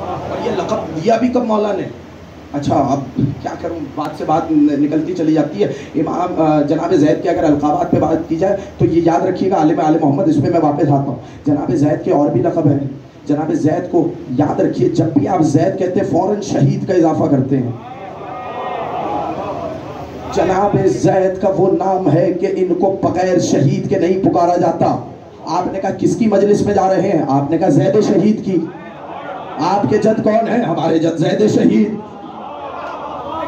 اور یہ لقب دیا بھی کب مولا نے؟ اچھا اب کیا کروں، بات سے بات نکلتی چلی جاتی ہے. امام جناب زید کے اگر القابات پہ بات کی جائے تو یہ یاد رکھیے گا، عالم آل محمد، اس پہ میں واپس آتا ہوں. جناب زید کے اور بھی لقب ہیں. جناب زید کو یاد رکھیے، جب بھی آپ زید کہتے ہیں فوراً شہید کا اضافہ کرتے ہیں. جناب زید کا وہ نام ہے کہ ان کو بغیر شہید کے نہیں پکارا جاتا. آپ نے کہا کس کی مجلس میں جا رہے ہیں؟ آپ نے کہا زید شہید کی. آپ کے جد کون ہیں؟ ہمارے جد زید شہید.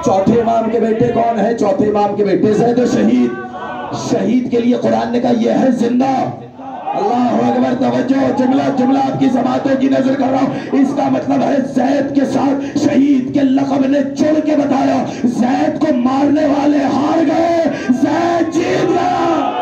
چوتھے امام کے بیٹے کون ہیں؟ چوتھے امام کے بیٹے زید شہید. شہید کے لیے قرآن نے کہا یہ ہے زندہ. اللہ اکبر. توجہ، جملہ آپ کی سماعتوں کی نظر کر رہا ہوں. اس کا مطلب ہے زید کے ساتھ شہید کے لقب نے جڑ کے بتایا، زید کو مارنے والے ہار گئے، زید جیت گیا.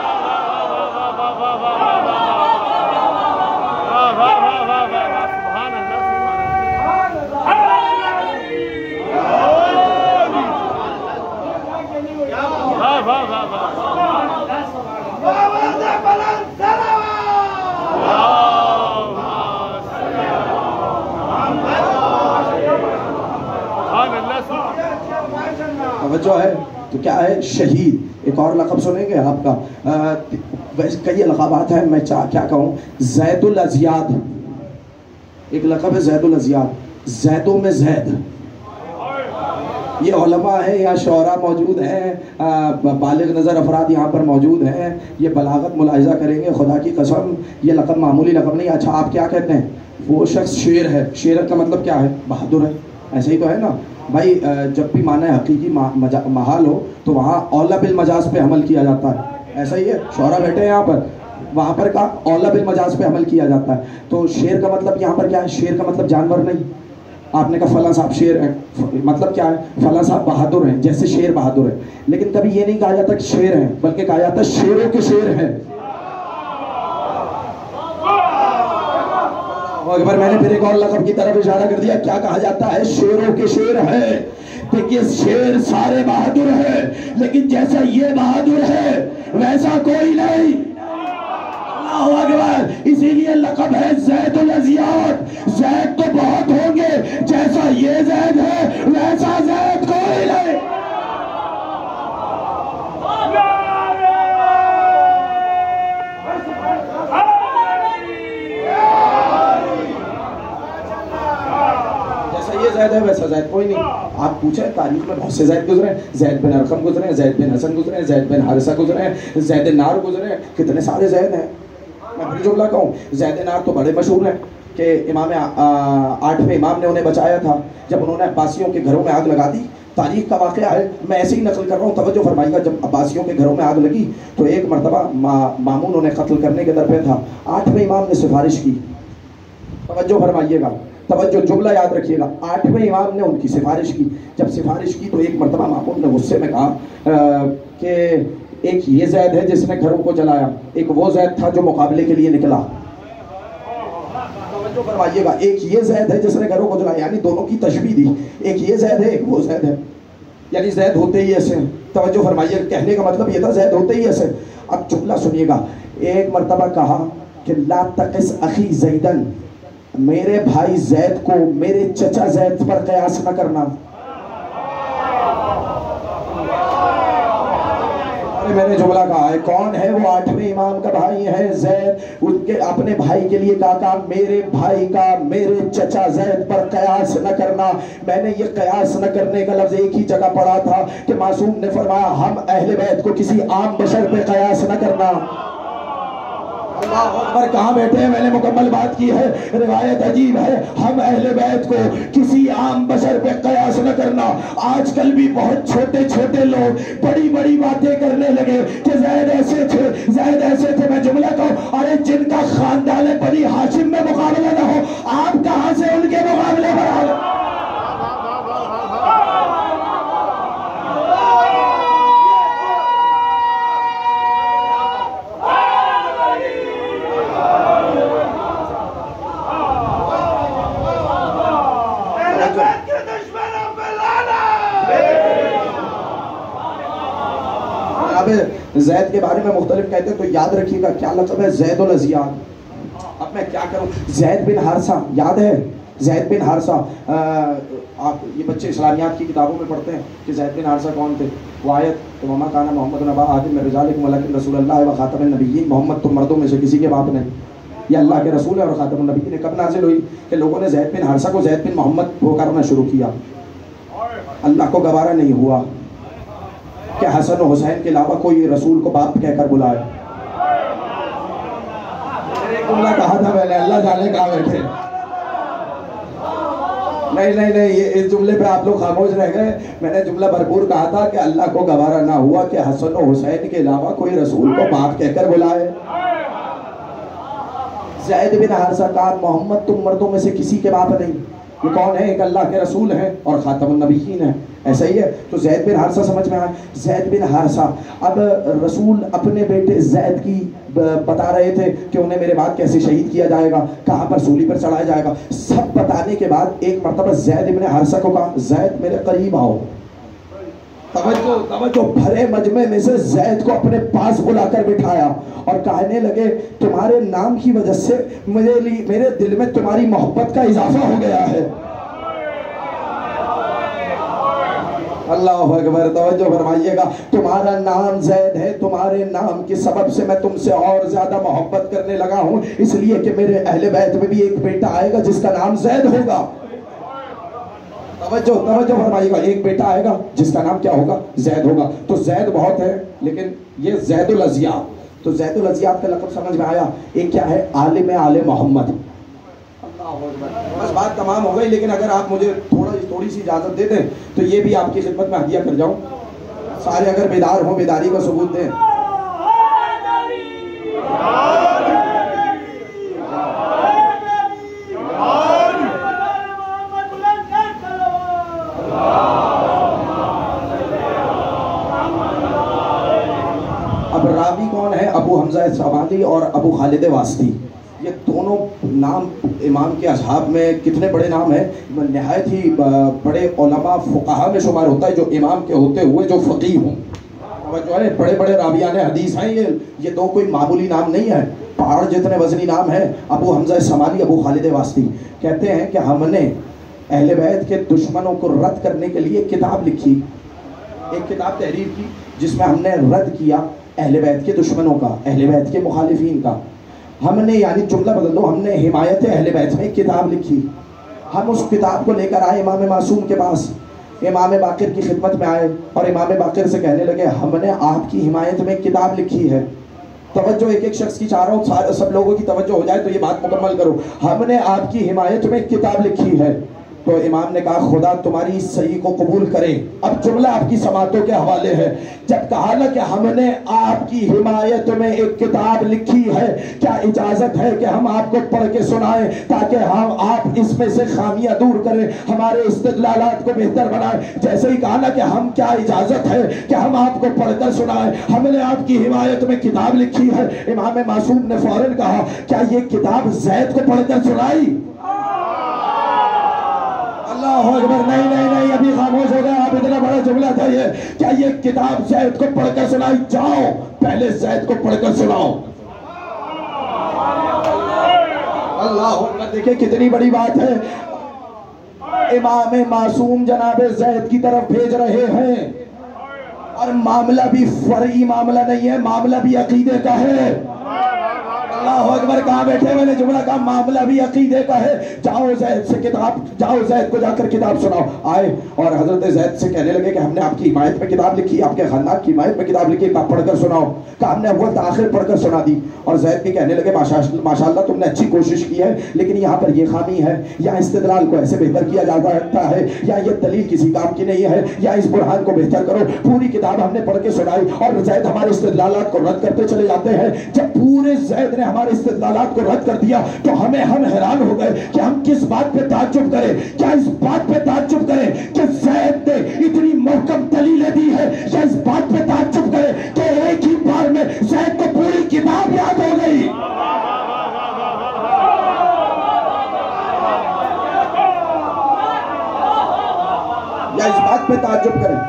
توجہ ہے تو کیا ہے شہید. ایک اور لقب سنیں گے آپ کا، کئی لقبات ہیں، میں کیا کہوں. زید الازیاد ایک لقب ہے، زید الازیاد، زیدوں میں زید. یہ علماء ہیں یا شعراء موجود ہیں، بالغ نظر افراد یہاں پر موجود ہیں، یہ بلاغت ملاحظہ کریں گے. خدا کی قسم یہ لقب معمولی لقب نہیں. اچھا آپ کیا کہتے ہیں؟ وہ شخص شیر ہے. شیر کا مطلب کیا ہے؟ بہادر ہے. ایسے ہی تو ہے نا بھائی. جب بھی معنی حقیقی محال ہو تو وہاں اولا بالمجاز پہ عمل کیا جاتا ہے. ایسا ہی ہے، شعراء بیٹھے ہیں یہاں پر، وہاں پر کا اولا بالمجاز پہ عمل کیا جاتا ہے. تو شیر کا مطلب یہاں پر کیا ہے؟ شیر کا مطلب جانور نہیں. آپ نے کہا فلاں صاحب شیر ہیں، مطلب کیا ہے؟ فلاں صاحب بہادر ہیں، جیسے شیر بہادر ہے. لیکن کبھی یہ نہیں کہا جاتا کہ شیر ہیں، بلکہ کہا جاتا شیروں کے شیر ہیں. اکبر. میں نے پھر ایک اور لقب کی طرف اشارہ کر دیا. کیا کہا جاتا ہے؟ شیروں کے شیر ہے. دیکھیے شیر سارے بہادر ہیں، لیکن جیسا یہ بہادر ہے ویسا کوئی نہیں. اللہ اکبر. اسی لیے لقب ہے زید الازیاد. زید تو بہت ہوں گے، جیسا یہ زید ہے ویسا زید کوئی نہیں. زید ہے ویسا زید کوئی نہیں. آپ پوچھیں تاریخ میں بہت سے زید گزرے ہیں. زید بن ارقم گزرے ہیں، زید بن حسن گزرے ہیں، زید بن حارثہ گزرے ہیں، زید نار گزرے ہیں. کتنے سارے زید ہیں. میں پھر جملہ کہوں، زید نار تو بڑے مشہور ہیں کہ امام 8ویں امام نے انہیں بچایا تھا جب انہوں نے عباسیوں کے گھروں میں آگ لگا دی. تاریخ کا واقعہ ہے، میں ایسے ہی نقل کر رہا ہوں، توجہ فرمائیے گا. جب عباسیوں کے گھروں میں آگ لگی تو ایک مرتبہ مامون انہیں قتل کرنے کے در پہ تھا. 8ویں امام نے سفارش کی. توجہ فرمائیے گا، توجہ، جملہ یاد رکھیے گا. 8ویں امام نے ان کی سفارش کی. جب سفارش کی تو ایک مرتبہ مامون نے غصے میں کہا کہ ایک یہ زید ہے جس نے گھروں کو جلایا، ایک وہ زید تھا جو مقابلے کے لیے نکلا. توجہ فرمائیے گا، ایک یہ زید ہے جس نے گھروں کو جلایا، یعنی دونوں کی تشبیہ دی. ایک یہ زید ہے، ایک وہ زید ہے، یعنی زید ہوتے ہی ایسے ہیں. توجہ فرمائیے، کہنے کا مطلب یہ تھا زید ہوتے ہی ایسے. اب جملہ سنیے گا. ایک مرتبہ کہا کہ لا تقس اخی زیدن، میرے بھائی زید کو میرے چچا زید پر قیاس نہ کرنا. میں نے جملہ کہا ہے، کون ہے وہ 8ویں امام کا بھائی ہے زید. ان کے اپنے بھائی کے لیے کہا میرے بھائی کا میرے چچا زید پر قیاس نہ کرنا. میں نے یہ قیاس نہ کرنے کا لفظ ایک ہی جگہ پڑھا تھا کہ معصوم نے فرمایا ہم اہل بیت کو کسی عام بشر پہ قیاس نہ کرنا. اللہ اکبر. کہاں بیٹھے ہیں؟ میں نے مکمل بات کی ہے. روایت عجیب ہے، ہم اہل بیت کو کسی عام بشر پہ قیاس نہ کرنا. آج کل بھی بہت چھوٹے چھوٹے لوگ بڑی بڑی باتیں کرنے لگے کہ زید ایسے تھے، زید ایسے تھے. میں جملہ کہوں، ارے جن کا خاندان بنی ہاشم میں مقابلہ نہ ہو، آپ کہاں سے ان کے مقابلے پر آ گئے؟ زید کے بارے میں مختلف کہتے ہیں تو یاد رکھیے گا کیا لقب ہے؟ زید الازیاد. اب میں کیا کروں؟ زید بن حارثہ یاد ہے؟ زید بن حارثہ، آپ یہ بچے اسلامیات کی کتابوں میں پڑھتے ہیں کہ زید بن حارثہ کون تھے. وہ آیت وما کان محمد نبا احد من رجالکم ولکن رسول اللہ و خاتم النبیین، محمد تم مردوں میں سے کسی کے باپ نہیں، یہ اللہ کے رسول ہے اور خاتم النبیین ہے. کب نازل ہوئی؟ کہ لوگوں نے زید بن حارثہ کو زید بن محمد پکارنا شروع کیا. اللہ کو گوارا نہیں ہوا کہ حسن و حسین کے علاوہ کوئی رسول کو باپ کہہ کر بلائے. ایک جملہ کہا تھا میں نے، اللہ جانے کہاں بیٹھے. نہیں اس جملے پہ آپ لوگ خاموش رہ گئے. میں نے جملہ بھرپور کہا تھا کہ اللہ کو گوارا نہ ہوا کہ حسن و حسین کے علاوہ کوئی رسول کو باپ کہہ کر بلائے. زید بن حارثہ کہا محمد تم مردوں میں سے کسی کے باپ نہیں، یہ کون ہے؟ ایک اللہ کے رسول ہیں اور خاتم النبیین ہیں. ایسا ہی ہے. تو زید بن حارثہ سمجھ میں آیا. زید بن حارثہ اب رسول اپنے بیٹے زید کی بتا رہے تھے کہ انہیں میرے بعد کیسے شہید کیا جائے گا، کہاں پر سولی پر چڑھایا جائے گا. سب بتانے کے بعد ایک مرتبہ زید بن حارثہ کو کہا زید میرے قریب آؤ. توجہ بھرے مجمع میں سے زید کو اپنے پاس بلا کر بٹھایا اور کہنے لگے تمہارے نام کی وجہ سے میرے دل میں تمہاری محبت کا اضافہ ہو گیا ہے. اللہ اکبر. توجہ فرمائیے گا. تمہارا نام زید ہے، تمہارے نام کے سبب سے میں تم سے اور زیادہ محبت کرنے لگا ہوں، اس لیے کہ میرے اہل بیت میں بھی ایک بیٹا آئے گا جس کا نام زید ہوگا. توجہ فرمائیے گا. ایک بیٹا آئے گا جس کا نام کیا ہوگا؟ زید ہوگا. تو زید بہت ہے لیکن یہ زید الاضیاء. تو زید الاضیاء کا لقب سمجھ میں آیا. ایک کیا ہے؟ عالم آل محمد. بس بات تمام ہو گئی، لیکن اگر آپ مجھے تھوڑی سی اجازت دے دیں تو یہ بھی آپ کی خدمت میں ہدیہ کر جاؤں. سارے اگر بیدار ہوں بیداری کا ثبوت دیں. اب راوی کون ہے؟ ابو حمزہ سوادی اور ابو خالد واسطی. یہ دونوں نام امام کے اصحاب میں کتنے بڑے نام ہیں. نہایت ہی بڑے علماء فقہا میں شمار ہوتا ہے جو امام کے ہوتے ہوئے جو فقیہ ہوں. جو ہے بڑے بڑے راویان حدیث ہیں. یہ دو کوئی معمولی نام نہیں ہے، پہاڑ جتنے وزنی نام ہیں. ابو حمزہ سمالی، ابو خالد واسطی کہتے ہیں کہ ہم نے اہل بیت کے دشمنوں کو رد کرنے کے لیے کتاب لکھی، ایک کتاب تحریر کی جس میں ہم نے رد کیا اہل بیت کے دشمنوں کا، اہل بیت کے مخالفین کا. ہم نے یعنی جملہ بدل دو، ہم نے حمایت اہل بیت میں کتاب لکھی. ہم اس کتاب کو لے کر آئے امام معصوم کے پاس. امام باقر کی خدمت میں آئے اور امام باقر سے کہنے لگے ہم نے آپ کی حمایت میں کتاب لکھی ہے. توجہ ایک شخص کی چاہ رہا ہوں سب لوگوں کی توجہ ہو جائے تو یہ بات مکمل کرو. ہم نے آپ کی حمایت میں کتاب لکھی ہے. تو امام نے کہا خدا تمہاری اس صحیح کو قبول کرے. اب جملہ آپ کی سماعتوں کے حوالے ہے. جب کہا نا کہ ہم نے آپ کی حمایت میں ایک کتاب لکھی ہے، کیا اجازت ہے کہ ہم آپ کو پڑھ کے سنائیں تاکہ آپ اس میں سے خامیاں دور کریں، ہمارے استدلالات کو بہتر بنائیں؟ جیسے ہی کہا نا کہ ہم کیا اجازت ہے کہ ہم آپ کو پڑھ کر سنائیں، ہم نے آپ کی حمایت میں کتاب لکھی ہے. امام معصوم نے فوراً کہا کیا یہ کتاب زید کو پڑھ کر سنائی؟ اللہ اکبر. نہیں ابھی خاموش ہو گیا آپ. اتنا بڑا جملہ تھا یہ. کیا یہ کتاب زید کو پڑھ کر سنائی؟ جاؤ پہلے زید کو پڑھ کر سناؤ. اللہ اکبر. دیکھیں کتنی بڑی بات ہے. امام معصوم جناب زید کی طرف بھیج رہے ہیں اور معاملہ بھی فرعی معاملہ نہیں ہے، معاملہ بھی عقیدے کا ہے. اللہ اکبر. کہاں بیٹھے؟ میں نے جملہ کہا معاملہ بھی عقیدے کا ہے. جاؤ زید سے کتاب، جاؤ زید کو جا کر کتاب سناؤ. آئے اور حضرت زید سے کہنے لگے کہ ہم نے آپ کی حمایت میں کتاب لکھی، آپ کے خاندان کی حمایت میں کتاب لکھی، آپ پڑھ کر سناؤ. کہ ہم نے اول تاخیر پڑھ کر سنا دی. اور زید بھی کہنے لگے ماشاءاللہ تم نے اچھی کوشش کی ہے، لیکن یہاں پر یہ خامی ہے، یا استدلال کو ایسے بہتر کیا جا سکتا ہے، یا یہ دلیل کسی کام کی نہیں ہے، یا اس برہان کو بہتر کرو. پوری کتاب ہم نے پڑھ کے سنائی اور زید ہمارے استدلالات کو رد کرتے چلے جاتے ہیں. جب پورے زید نے ہمارے استدلالات کو رد کر دیا تو ہم حیران ہو گئے کہ ہم کس بات پہ تعجب کریں. کیا اس بات پہ تعجب کریں کہ زید نے اتنی محکم دلیلیں دی ہے، یا اس بات پہ تعجب کریں کہ ایک ہی بار میں زید کو پوری کتاب یاد ہو گئی؟ یا اس بات پہ تعجب کریں؟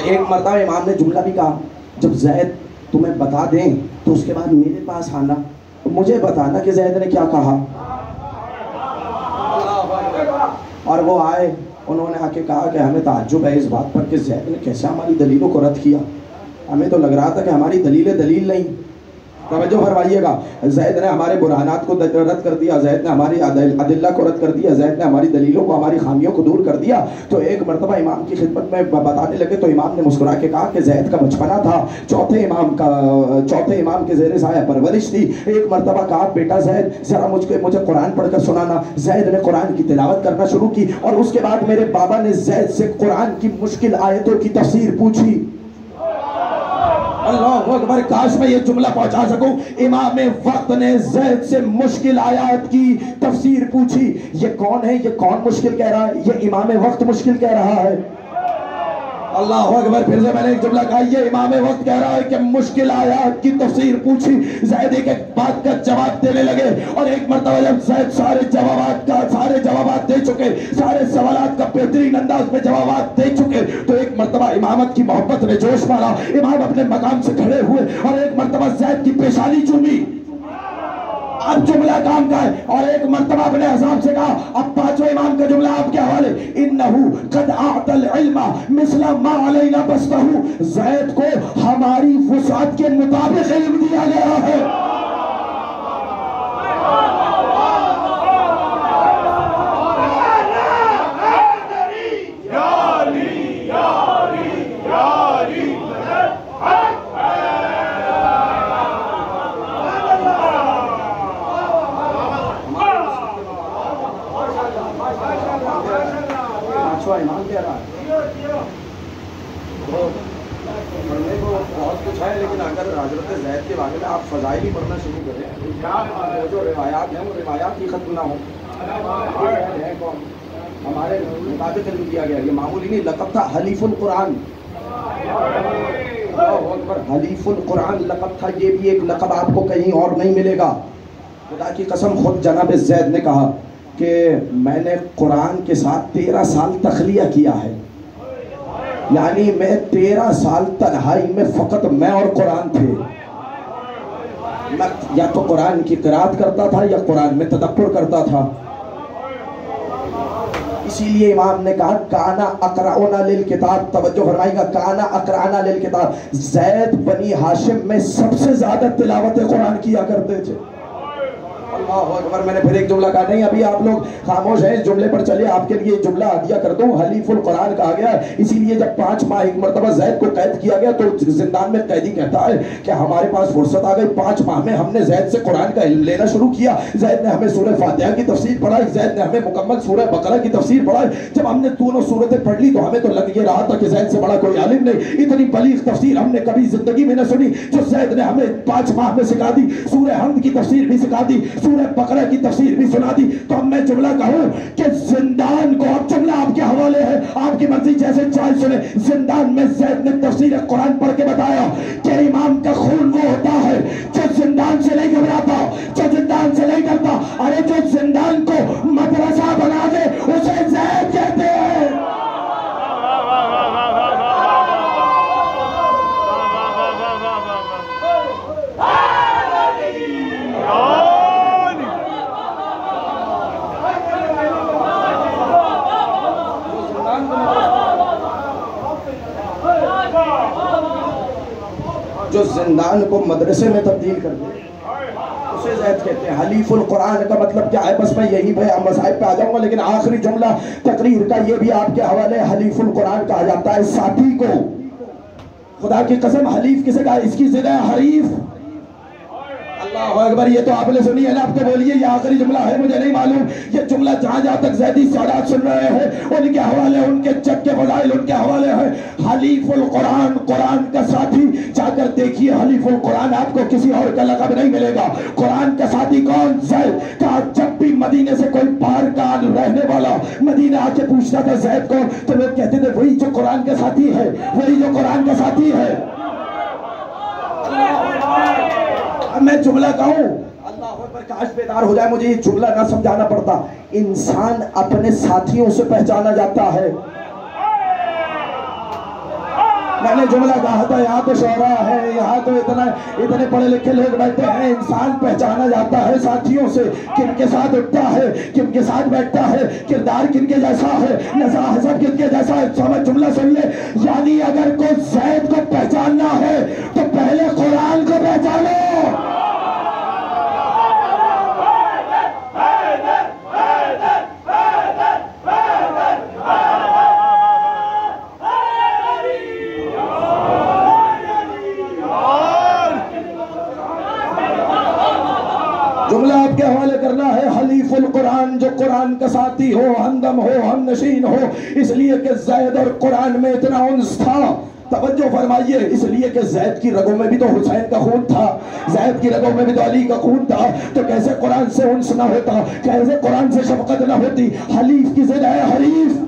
ایک مرتبہ امام نے جملہ بھی کہا، جب زید تمہیں بتا دیں تو اس کے بعد میرے پاس آنا، مجھے بتانا کہ زید نے کیا کہا۔ اور وہ آئے، انہوں نے آ کے کہا کہ ہمیں تعجب ہے اس بات پر کہ زید نے کیسے ہماری دلیلوں کو رد کیا، ہمیں تو لگ رہا تھا کہ ہماری دلیلیں دلیل نہیں۔ توجہ فرمائیے گا، زید نے ہمارے برہانات کو رد کر دیا، زید نے ہماری ادلہ کو رد کر دیا، زید نے ہماری دلیلوں کو، ہماری خامیوں کو دور کر دیا۔ تو ایک مرتبہ امام کی خدمت میں بتانے لگے تو امام نے مسکرا کے کہا کہ زید کا بچپنا تھا، چوتھے امام کے زیر سایہ پرورش تھی۔ ایک مرتبہ کہا بیٹا زید ذرا مجھے قرآن پڑھ کر سنانا۔ زید نے قرآن کی تلاوت کرنا شروع کی اور اس کے بعد میرے بابا نے زید سے قرآن کی مشکل آیتوں کی تفسیر پوچھی۔ اللہ اکبر، کاش میں یہ جملہ پہنچا سکوں، امام وقت نے زید سے مشکل آیات کی تفسیر پوچھی۔ یہ کون ہے؟ یہ کون مشکل کہہ رہا ہے؟ یہ امام وقت مشکل کہہ رہا ہے۔ اللہ اکبر، پھر سے میں نے ایک جملہ کہا، یہ امام وقت کہہ رہا ہے کہ مشکل آیات کی تفسیر پوچھی۔ زید ایک بات کا جواب دینے لگے اور ایک مرتبہ جب زید سارے جوابات دے چکے، سارے سوالات کا بہترین انداز میں جوابات دے چکے، تو ایک مرتبہ امامت کی محبت نے جوش مارا، امام اپنے مقام سے کھڑے ہوئے اور ایک مرتبہ زید کی پیشانی چومی۔ اب جملہ کام کا ہے، اور ایک مرتبہ اپنے حساب سے کہا، اب پانچویں امام کا جملہ آپ کے حوالے، انہو قد اعطى العلم مثل ما علینا بسطہ، زید کو ہماری وسعت کے مطابق علم دیا گیا ہے۔ امام کہہ رہا ہے پڑھنے کو بہت کچھ ہے، لیکن اگر حضرت زید کے بارے میں آپ فضائل ہی پڑھنا شروع کریں، جو روایات ہیں وہ روایات ہی ختم نہ ہوں۔ ہمارے مطابق علم دیا گیا، یہ معمولی نہیں، لقب تھا حلیف القرآن۔ حلیف القرآن لقب تھا، یہ بھی ایک لقب آپ کو کہیں اور نہیں ملے گا۔ خدا کی قسم، خود جناب زید نے کہا کہ میں نے قرآن کے ساتھ 13 سال تخلیہ کیا ہے، یعنی میں 13 سال تنہائی میں فقط میں اور قرآن تھے، میں یا تو قرآن کی قرات کرتا تھا یا قرآن میں تدبر کرتا تھا۔ اسی لیے امام نے کہا کانا اقرعنا للکتاب، توجہ فرمائیے گا، کانا اقرعنا للکتاب، زید بنی ہاشم میں سب سے زیادہ تلاوت قرآن کیا کرتے تھے۔ اللہ اکبر، میں نے پھر ایک جملہ کہا، نہیں ابھی آپ لوگ خاموش ہیں، اس جملے پر چلیے، آپ کے لیے جملہ عدیہ کر دوں، حلیف القرآن کہا گیا ہے۔ اسی لیے جب 5 ماہ ایک مرتبہ زید کو قید کیا گیا تو زندان میں قیدی کہتا ہے کہ ہمارے پاس فرصت آ گئی، 5 ماہ میں ہم نے زید سے قرآن کا علم لینا شروع کیا، زید نے ہمیں سورہ فاتحہ کی تفسیر پڑھائی، زید نے ہمیں مکمل سورہ بقرہ کی تفسیر پڑھائی۔ جب ہم نے دونوں سورتیں پڑھ لی تو ہمیں تو لگ یہ رہا تھا کہ زید سے بڑا کوئی عالم نہیں، اتنی بلیغ تفسیر ہم نے کبھی زندگی میں نہ سنی جو زید نے ہمیں 5 ماہ میں سکھا دی، سورہ حمد کی تفسیر بھی سکھا دی، سورہ بقرہ کی تفسیر بھی سنا دی۔ تو اب میں جملہ کہوں کہ زندان کو، اب جملہ آپ کے حوالے ہے، آپ کی مرضی جیسے چاہے سنیں، زندان میں زید نے تفسیر قرآن پڑھ کے بتایا کہ امام کا خون وہ ہوتا ہے جو زندان سے نہیں گھبراتا، جو زندان سے نہیں ڈرتا، ارے جو زندان کو مدرسہ بنا دے اسے زید کہتے ہیں۔ جو زندان کو مدرسے میں تبدیل کر دے اسے زید کہتے ہیں۔ حلیف القرآن کا مطلب کیا ہے؟ بس میں یہی مذاہب پہ آ جاؤں گا، لیکن آخری جملہ تقریر کا یہ بھی آپ کے حوالے، حلیف القرآن کہا جاتا ہے ساتھی کو۔ خدا کی قسم، حلیف کسے کہا؟ اس کی ضد ہے حریف۔ اللہ اکبر، یہ تو آپ نے سنی ہے نا، آپ تو بولیے یہ آخری جملہ ہے، مجھے نہیں معلوم یہ جملہ جہاں تک زیدی سادات سن رہے ہیں ان کے حوالے، ان کے جگ کے فضائل ان کے حوالے ہیں۔ حلیف القرآن، قرآن کا ساتھی، جا کر دیکھیے حلیف القرآن، آپ کو کسی اور کا لقب نہیں ملے گا۔ قرآن کا ساتھی کون؟ زید کا۔ جب بھی مدینے سے کوئی باہر کا رہنے والا مدینہ آ کے پوچھتا تھا زید کون، تو لوگ کہتے تھے وہی جو قرآن کا ساتھی ہے، وہی جو قرآن کا ساتھی ہے۔ میں جملہ کہوں، اللہ اکبر، کاش بیدار ہو جائے، مجھے یہ جملہ نہ سمجھانا پڑتا۔ انسان اپنے ساتھیوں سے پہچانا جاتا ہے۔ میں نے جملہ کہا تھا یہاں تو شعراء ہے، یہاں تو اتنے پڑھے لکھے لوگ بیٹھے ہیں، انسان پہچانا جاتا ہے ساتھیوں سے، کن کے ساتھ اٹھتا ہے، کن کے ساتھ بیٹھتا ہے، کردار کن کے جیسا ہے، حسب کن کے جیسا ہے۔ سمجھ جملہ سن لے، یعنی اگر کوئی زید کو پہچاننا ہے تو پہلے قرآن کو پہچانو۔ جملہ آپ کے حوالے کرنا ہے، حلیف القرآن، جو قرآن کا ساتھی ہو، ہمدم ہو، ہم نشین ہو، اس لیے کہ زید اور قرآن میں اتنا انس تھا۔ توجہ فرمائیے، اس لیے کہ زید کی رگوں میں بھی تو حسین کا خون تھا، زید کی رگوں میں بھی تو علی کا خون تھا، تو کیسے قرآن سے انس نہ ہوتا، کیسے قرآن سے شفقت نہ ہوتی۔ حلیف کی ضد ہے حریف،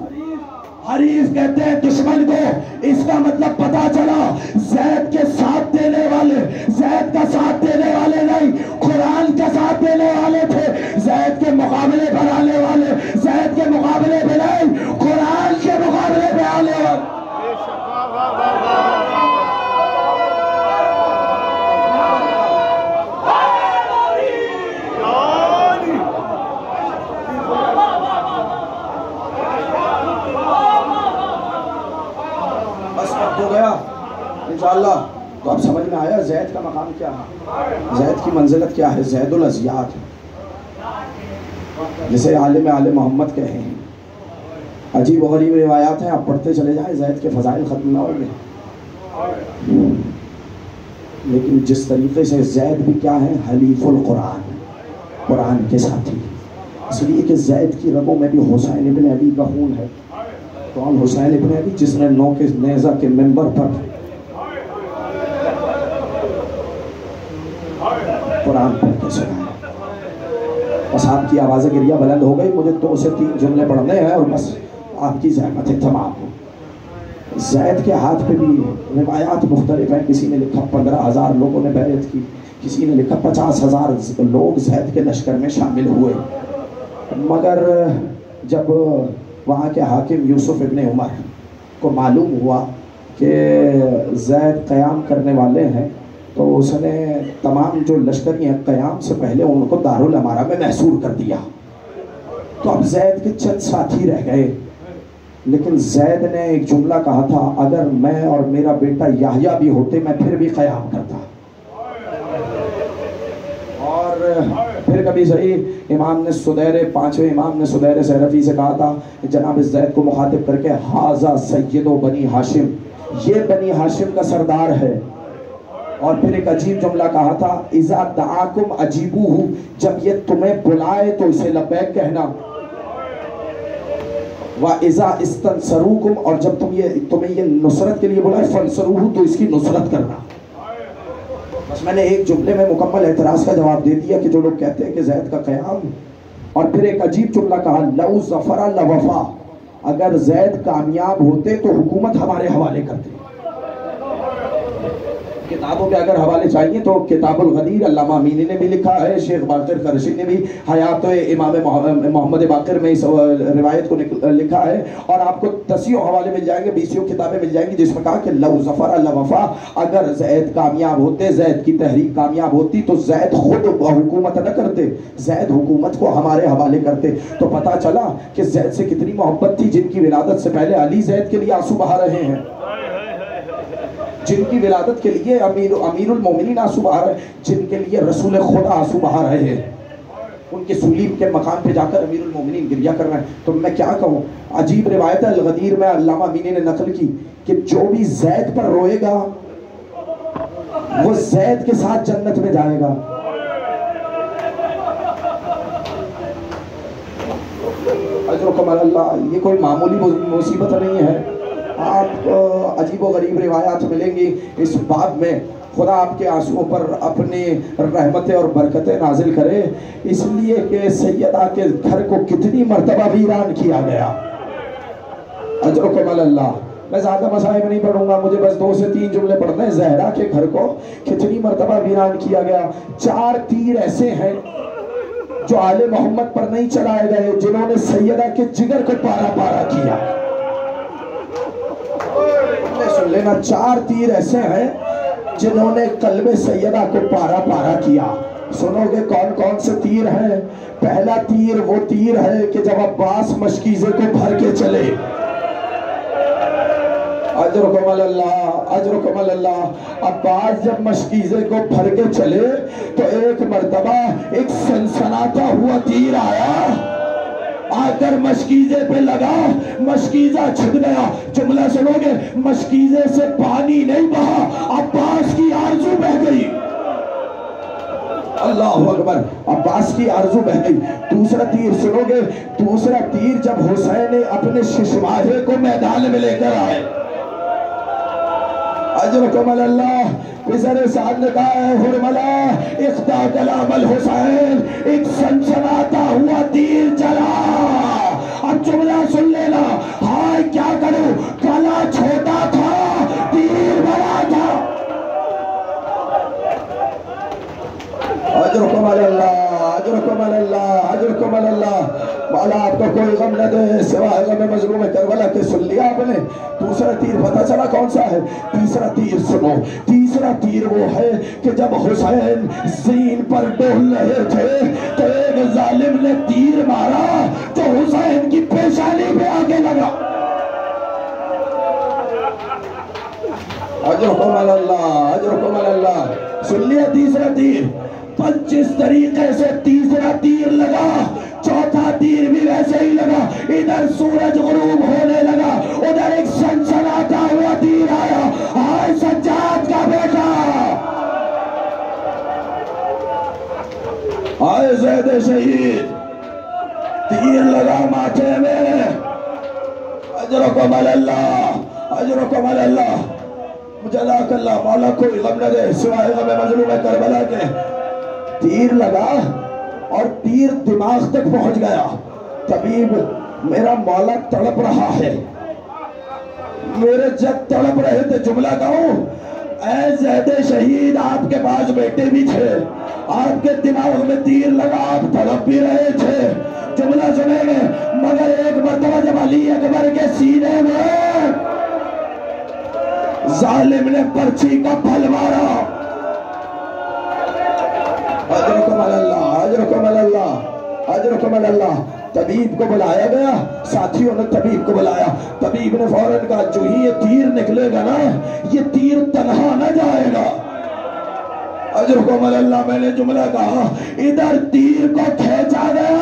حریف کہتے ہیں دشمن کو۔ اس کا مطلب پتا چلا زید کے ساتھ دینے والے زید کا ساتھ دینے والے نہیں، قرآن کا ساتھ دینے والے تھے، زید کے مقابلے پر آنے والے، زید کے مقابلے پہ نہیں، قرآن کے مقابلے پہ آنے والے۔ ہو گیا انشاءاللہ۔ تو اب سمجھ میں آیا زید کا مقام کیا ہے، زید کی منزلت کیا ہے۔ زید الازیاد، جسے عالم آل محمد کہیں، عجیب و غریب روایات ہیں، آپ پڑھتے چلے جائیں، زید کے فضائل ختم نہ ہوں گے۔ لیکن جس طریقے سے زید بھی کیا ہے، حلیف القرآن، قرآن کے ساتھی، اس لیے کہ زید کی رگوں میں بھی حسین ابن علی کا خون ہے۔ کون؟ حسین ابن علی، جس نے نو کے نیزہ کے منبر پر قرآن پڑھ کے سنایا۔ بس آپ کی آواز گریہ بلند ہو گئی، مجھے 2 سے 3 جملے پڑھنے ہیں اور بس آپ کی زحمتیں تمام ہو۔ زید کے ہاتھ پہ بھی روایات مختلف ہیں، کسی نے لکھا 15,000 لوگوں نے بیعت کی، کسی نے لکھا 50,000 لوگ زید کے لشکر میں شامل ہوئے۔ مگر جب وہاں کے حاکم یوسف ابن عمر کو معلوم ہوا کہ زید قیام کرنے والے ہیں، تو اس نے تمام جو لشکری ہیں قیام سے پہلے ان کو دارالامارہ میں محصور کر دیا۔ تو اب زید کے چند ساتھی رہ گئے، لیکن زید نے ایک جملہ کہا تھا، اگر میں اور میرا بیٹا یحییٰ بھی ہوتے میں پھر بھی قیام کرتا۔ اور پھر کبھی صحیح امام نے سدیر، 5ویں امام نے سدیر سہرفی سے کہا تھا جناب زید کو مخاطب کر کے، ھذا سید بنی ہاشم، یہ بنی ہاشم کا سردار ہے۔ اور پھر ایک عجیب جملہ کہا تھا، اذا دعاکم اجیبوہ، جب یہ تمہیں بلائے تو اسے لبیک کہنا، وَإِذَا اسْتَنْصَرُوكُمْ، اور جب تمہیں یہ نصرت کے لیے بلائے فَانْصَرُوهُ، تو اس کی نصرت کرنا۔ بس میں نے ایک جملے میں مکمل اعتراض کا جواب دے دیا کہ جو لوگ کہتے ہیں کہ زید کا قیام، اور پھر ایک عجیب جملہ کہا، لَوْ ظَفَرَ لَوَفَا، اگر زید کامیاب ہوتے تو حکومت ہمارے حوالے کرتے۔ کتابوں کے اگر حوالے چاہیے تو کتاب الغدیر علامہ امینی نے بھی لکھا ہے، شیخ باقر قرشی نے بھی حیات امام محمد باقر میں اس روایت کو لکھا ہے، اور آپ کو 10 حوالے مل جائیں گے، 20 کتابیں مل جائیں گی جس میں کہا کہ لو ظفر لوفا، اگر زید کامیاب ہوتے، زید کی تحریک کامیاب ہوتی تو زید خود حکومت نہ کرتے، زید حکومت کو ہمارے حوالے کرتے۔ تو پتا چلا کہ زید سے کتنی محبت تھی، جن کی ولادت سے پہلے علی زید کے لیے آنسو بہا رہے ہیں، جن کی ولادت کے لیے امیر المومنین آنسو بہا رہے ہیں، جن کے لیے رسول خدا آنسو بہا رہے ہیں، ان کے سلیب کے مقام پہ جا کر امیر المومنین گریہ کر رہے ہیں۔ تو میں کیا کہوں، عجیب روایت ہے الغدیر میں علامہ امینی نے نقل کی کہ جو بھی زید پر روئے گا وہ زید کے ساتھ جنت میں جائے گا۔ اجرکم اللہ، یہ کوئی معمولی مصیبت نہیں ہے۔ آپ عجیب و غریب روایات ملیں گی اس باب میں۔ خدا آپ کے آنسوؤں پر اپنی رحمتیں اور برکتیں نازل کرے، اس لیے کہ سیدہ کے گھر کو کتنی مرتبہ ویران کیا گیا۔ اجرکم اللہ۔ میں زیادہ مصائب نہیں پڑھوں گا، مجھے بس 2 سے 3 جملے پڑھنے ہیں۔ زہرا کے گھر کو کتنی مرتبہ ویران کیا گیا۔ 4 تیر ایسے ہیں جو آل محمد پر نہیں چلائے گئے، جنہوں نے سیدہ کے جگر کو پارا پارا کیا۔ سن لینا، 4 تیر ایسے ہیں جنہوں نے قلب سیدہ کو پارا پارا کیا. سنو گے کون کون سے تیر ہیں؟ پہلا تیر وہ تیر ہے کہ جب عباس مشکیزے کو بھر کے چلے. اجرکم اللہ، اجرکم اللہ. عباس جب مشکیزے کو بھر کے چلے تو ایک مرتبہ ایک سنسناتا ہوا تیر آیا، آ کر مشکیزے پہ لگا، مشکیزہ چھٹ گیا. جملہ سنو گے، مشکیزے سے پانی نہیں بہا، عباس کی آرزو بہ گئی. اللہ اکبر، عباس کی آرزو بہ گئی. دوسرا تیر سنو گے، دوسرا تیر جب حسین اپنے ششماہے کو میدان میں لے کر آئے. اجرکم اللہ. پسر سعد نے کہا ہے حرملہ اختا کلام الحسین، ایک سنسناتا ہوا تیر چلا. اب جملہ سن لینا، ہائے کیا کروں، کلا چھوٹا تھا تیر بڑا تھا. اجرکم اللہ، اجرکم اللہ، اجرکم اللہ. مولا آپ کو کوئی غم نہ دے سوائے غم مظلوم کربلا کے. سن لیا آپ نے؟ دوسرا تیر پتہ چلا کون سا ہے؟ تیسرا تیر سنو. تیسرا تیر وہ ہے کہ جب حسین زین پر ڈول رہے تھے تو ایک ظالم نے تیر مارا جو حسین کی پیشانی پہ آگے لگا. اجرکم اللہ، اجرکم اللہ. سن لیا تیسرا تیر؟ پس جس طریقے سے تیسرا تیر لگا، چوتھا تیر بھی ویسے ہی لگا. ادھر سورج غروب ہونے لگا، ادھر ایک سنسناتا ہوا تیر آیا. ہائے سجاد کا بیٹا، ہائے زید شہید، تیر لگا ماتھے میں. اجرکم اللہ، اجرکم اللہ. جزاک اللہ. مولا کوئی غم نہ دے سوائے غم مظلوم کربلا کے. تیر لگا اور تیر دماغ تک پہنچ گیا. طبیب میرا مولا تڑپ رہا ہے، میرے جب تڑپ رہے تھے. جملہ کہوں، اے زید شہید آپ کے پاس بیٹے بھی تھے، آپ کے دماغ میں تیر لگا، آپ تڑپ بھی رہے تھے. جملہ سنیں گے، مگر ایک مرتبہ جب علی اکبر کے سینے میں ظالم نے پرچی کا پھل مارا. اجرکم اللہ، اجرکم اللہ، اجرکم اللہ. طبیب کو بلایا گیا، ساتھیوں نے طبیب کو بلایا. طبیب نے فوراً کہا جو ہی یہ تیر نکلے گا نا، یہ تیر تنہا نہ جائے گا. اجرکم اللہ. میں نے جملہ کہا، ادھر تیر کو کھینچا گیا،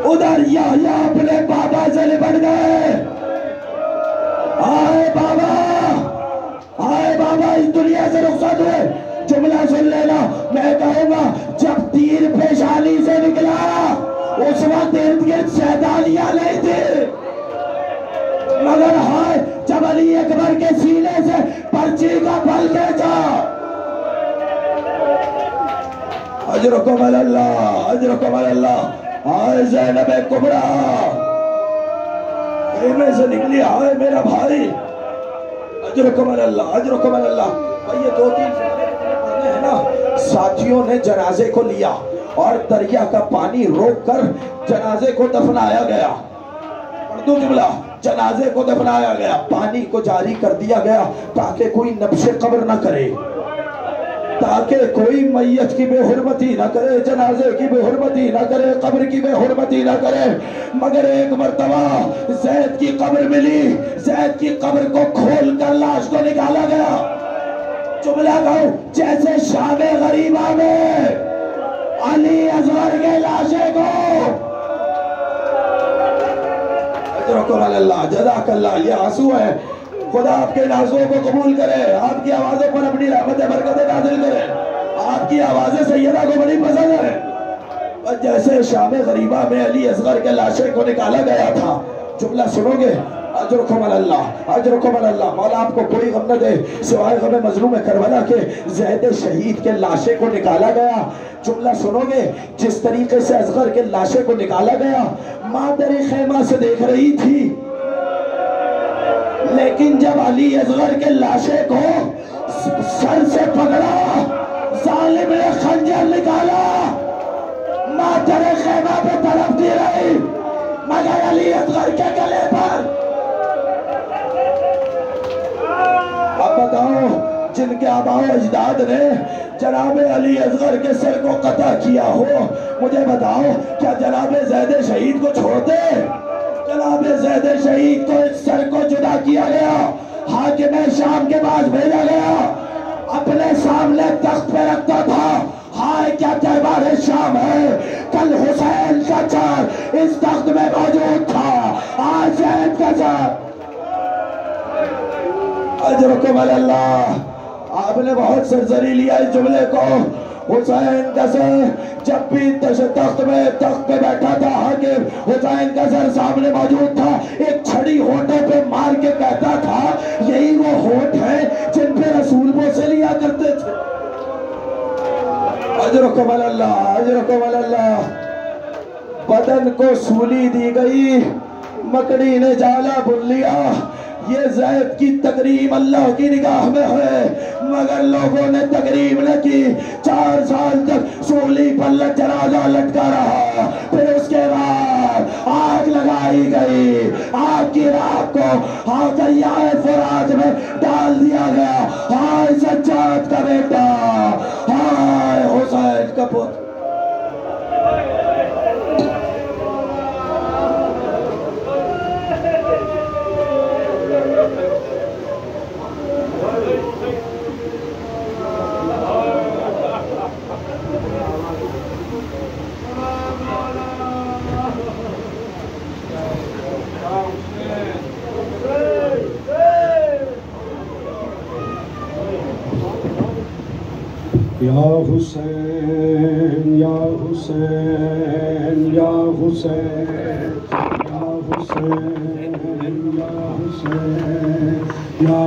ادھر یا اپنے بابا سے لپٹ گئے. آئے بابا، آئے بابا، اس دنیا سے رخصت ہوئے. جملہ سن لینا، میں کہوں گا جب تیر پیشانی سے نکلا اس وقت ارد گرد شیطانیاں نہیں تھی، مگر ہائے جب علی اکبر کے سینے سے پرچی کا پھل کھینچا. اجرکم اللہ، اجرکم اللہ. ہائے زینب کبریٰ خیمے سے نکلی، ہائے میرا بھائی. اجرکم اللہ، اجرکم اللہ. یہ 2-3 پڑھنے ہیں نا. ساتھیوں نے جنازے کو لیا اور دریا کا پانی روک کر جنازے کو دفنایا گیا. پڑھ دو جملہ، جنازے کو دفنایا گیا، پانی کو جاری کر دیا گیا تاکہ کوئی نبش قبر نہ کرے، تاکہ کوئی میت کی بے حرمتی نہ کرے، جنازے کی بے حرمتی نہ کرے، قبر کی بے حرمتی نہ کرے. مگر ایک مرتبہ زید کی قبر ملی، زید کی قبر کو کھول کر لاش کو نکالا گیا. جملہ کہوں، جیسے شام غریبہ میں علی اصغر کے لاشے کو. اجرکم اللہ، جزاک اللہ. یہ آنسو ہے، خدا آپ کے نازوں کو قبول کرے، آپ کی آوازوں پر اپنی رحمت برکت نازل کرے. آپ کی آوازیں سیدہ کو بڑی پسند ہے. جیسے شام غریبہ میں علی اصغر کے لاشے کو نکالا گیا تھا. جملہ سنو گے، اجرکم اللہ، اجرکم اللہ. مولا آپ کو کوئی غم نہ دے سوائے غم مظلوم کربلا کے. زید شہید کے لاشے کو نکالا گیا. جملہ سنو گے، جس طریقے سے اصغر کے لاشے کو نکالا گیا، ماں در خیمہ سے دیکھ رہی تھی، لیکن جب علی اصغر کے لاشے کو سر سے پکڑا، ظالم نے خنجر نکالا، ماں در خیمہ پہ تڑپتی رہی، مگر علی اصغر کے گلے پر جن کے آباء و اجداد نے جناب علی اصغر کے سر کو قطع کیا ہو، مجھے بتاؤ کیا جناب زید شہید کو چھوڑتے؟ جناب زید شہید کو اس سر کو جدا کیا گیا، حاکم شام کے پاس بھیجا گیا، اپنے سامنے تخت پہ رکھتا تھا، ہائے کیا تہوار شام ہے، کل حسین کا سر اس تخت میں موجود تھا، آج زید کا سر۔ اجرکم اللہ۔ آپ نے بہت سرزری لیا اس جملے کو، حسین کا سر جب بھی تخت پہ بیٹھا تھا حاکم، حسین کا سر سامنے موجود تھا، ایک چھڑی ہونٹوں پہ مار کے کہتا تھا یہی وہ ہونٹ ہیں جن پہ رسول بوسے لیا کرتے تھے۔ اجرکم اللہ، اجرکم اللہ۔ بدن کو سولی دی گئی، مکڑی نے جالا بن لیا، یہ زید کی تکریم اللہ کی نگاہ میں ہے، مگر لوگوں نے تکریم نہ کی، 4 سال تک سولی پر جنازہ لٹکا رہا، پھر اس کے بعد آگ لگائی گئی، آگ کی راکھ کو دریائے فرات میں ڈال دیا گیا، ہائے سجاد کا بیٹا، ہائے حسین کا پتر۔ یا حسین یا حسین یا حسین یا حسین یا حسین یا